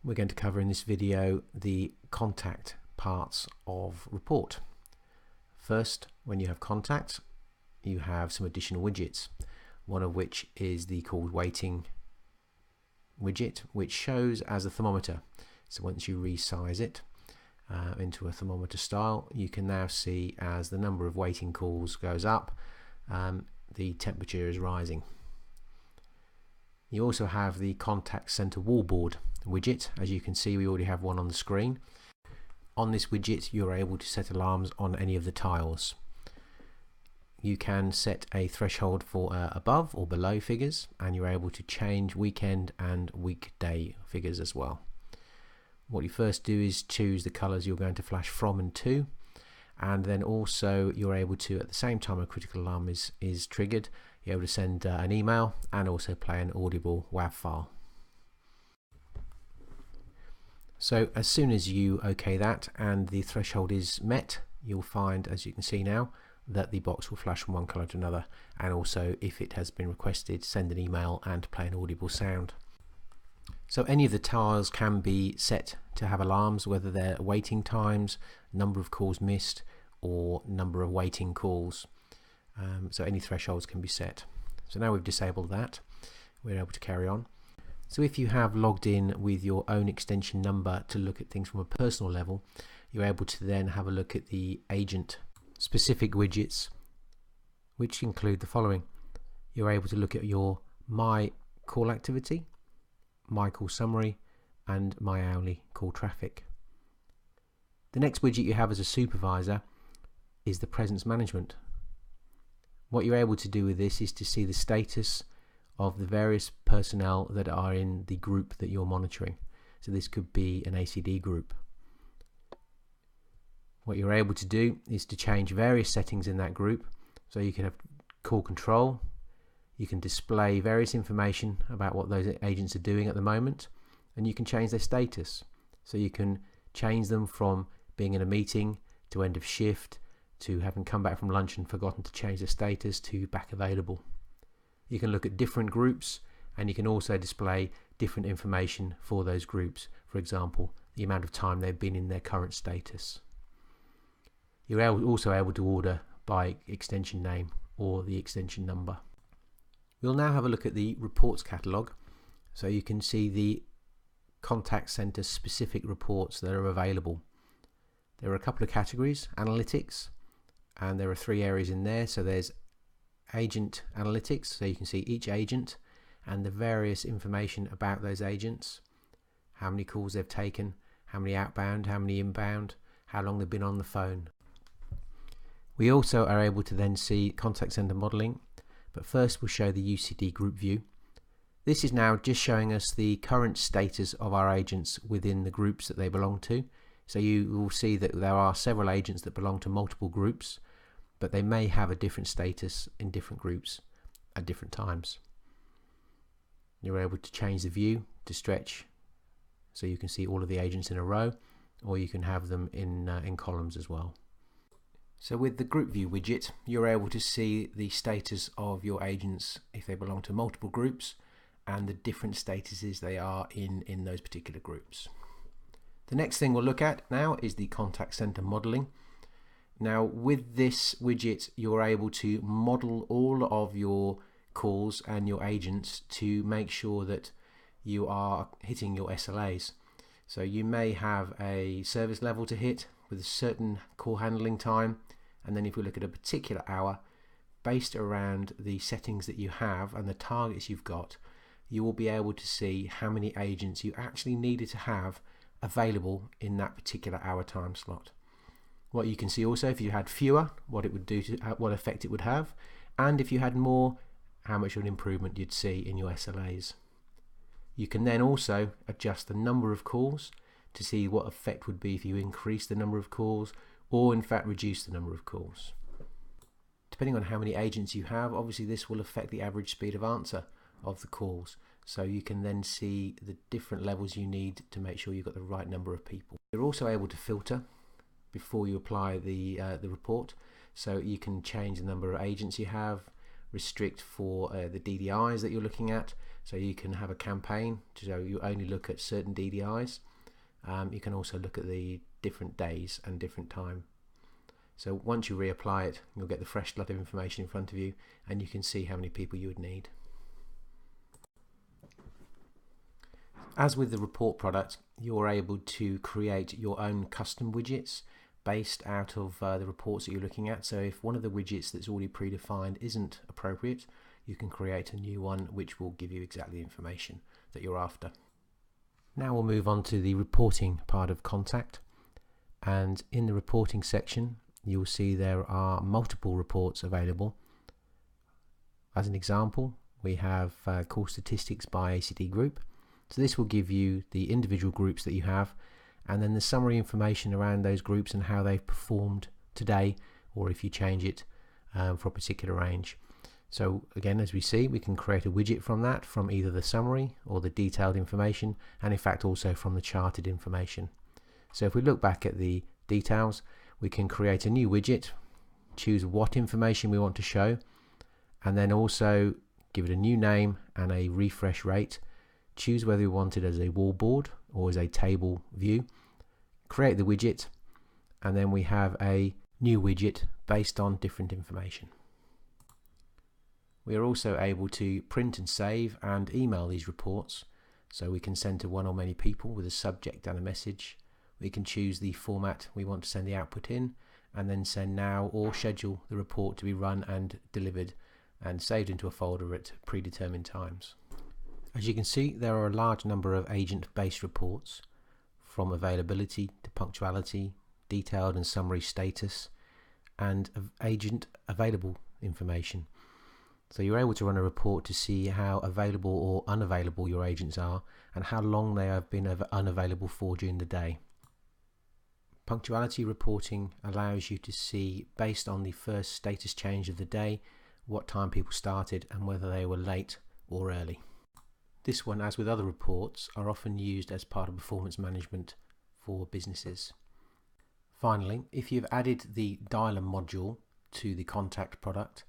We're going to cover in this video the contact parts of report. First, when you have contact, you have some additional widgets, one of which is the called waiting widget, which shows as a thermometer. So once you resize it into a thermometer style, you can now see as the number of waiting calls goes up, the temperature is rising. You also have the contact center wallboard widget. As you can see, we already have one on the screen. On this widget, you're able to set alarms on any of the tiles. You can set a threshold for above or below figures, and you're able to change weekend and weekday figures as well. What you first do is choose the colors you're going to flash from and to, and then also you're able to, at the same time a critical alarm is triggered, you're able to send an email and also play an audible WAV file. So as soon as you OK that and the threshold is met, you'll find, as you can see now, that the box will flash from one color to another, and also, if it has been requested, send an email and play an audible sound. So any of the tiles can be set to have alarms, whether they're waiting times, number of calls missed, or number of waiting calls. So any thresholds can be set. So now we've disabled that, we're able to carry on. So if you have logged in with your own extension number to look at things from a personal level, you're able to then have a look at the agent specific widgets, which include the following. You're able to look at your My Call activity, My Call summary, and My Hourly Call traffic. The next widget you have as a supervisor is the presence management. What you're able to do with this is to see the status of the various personnel that are in the group that you're monitoring. So this could be an ACD group. What you're able to do is to change various settings in that group. So you can have call control, you can display various information about what those agents are doing at the moment, and you can change their status. So you can change them from being in a meeting to end of shift, to having come back from lunch and forgotten to change the status, to back available. You can look at different groups, and you can also display different information for those groups. For example, the amount of time they've been in their current status. You're also able to order by extension name or the extension number. We'll now have a look at the reports catalog. So you can see the contact center specific reports that are available. There are a couple of categories: analytics, and there are 3 areas in there. So there's agent analytics, so you can see each agent and the various information about those agents, how many calls they've taken, how many outbound, how many inbound, how long they've been on the phone. We also are able to then see contact center modeling, but first we'll show the UCD group view. This is now just showing us the current status of our agents within the groups that they belong to. So you will see that there are several agents that belong to multiple groups, but they may have a different status in different groups at different times. You're able to change the view to stretch, so you can see all of the agents in a row, or you can have them in columns as well. So with the group view widget, you're able to see the status of your agents if they belong to multiple groups, and the different statuses they are in those particular groups. The next thing we'll look at now is the contact center modeling. Now with this widget, you're able to model all of your calls and your agents to make sure that you are hitting your SLAs. So you may have a service level to hit with a certain call handling time, and then if we look at a particular hour, based around the settings that you have and the targets you've got, you will be able to see how many agents you actually needed to have available in that particular hour time slot. What you can see also, if you had fewer, what it would do to what effect it would have, and if you had more, how much of an improvement you'd see in your SLAs. You can then also adjust the number of calls to see what effect would be if you increase the number of calls or in fact reduce the number of calls. Depending on how many agents you have, obviously this will affect the average speed of answer of the calls. So you can then see the different levels you need to make sure you've got the right number of people. You're also able to filter before you apply the report. So you can change the number of agents you have, restrict for the DDIs that you're looking at, so you can have a campaign so you only look at certain DDIs. You can also look at the different days and different time. So once you reapply it, you'll get the fresh lot of information in front of you, and you can see how many people you would need. As with the report product, you're able to create your own custom widgets based out of the reports that you're looking at. So if one of the widgets that's already predefined isn't appropriate, you can create a new one which will give you exactly the information that you're after. Now we'll move on to the reporting part of Contact, and in the reporting section you'll see there are multiple reports available. As an example, we have call statistics by ACD group. So this will give you the individual groups that you have, and then the summary information around those groups and how they've performed today, or if you change it for a particular range. So again, as we see, we can create a widget from that, from either the summary or the detailed information, and in fact also from the charted information. So if we look back at the details, we can create a new widget, choose what information we want to show, and then also give it a new name and a refresh rate. Choose whether we want it as a wallboard or as a table view, create the widget, and then we have a new widget based on different information. We are also able to print and save and email these reports, so we can send to one or many people with a subject and a message. We can choose the format we want to send the output in, and then send now or schedule the report to be run and delivered and saved into a folder at predetermined times. As you can see, there are a large number of agent-based reports, from availability to punctuality, detailed and summary status, and agent available information. So you're able to run a report to see how available or unavailable your agents are and how long they have been unavailable for during the day. Punctuality reporting allows you to see, based on the first status change of the day, what time people started and whether they were late or early. This one, as with other reports, are often used as part of performance management for businesses. Finally, if you've added the dialer module to the Contact product,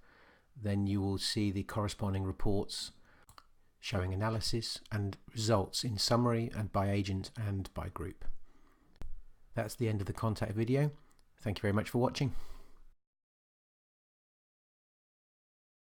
then you will see the corresponding reports showing analysis and results in summary and by agent and by group. That's the end of the Contact video. Thank you very much for watching.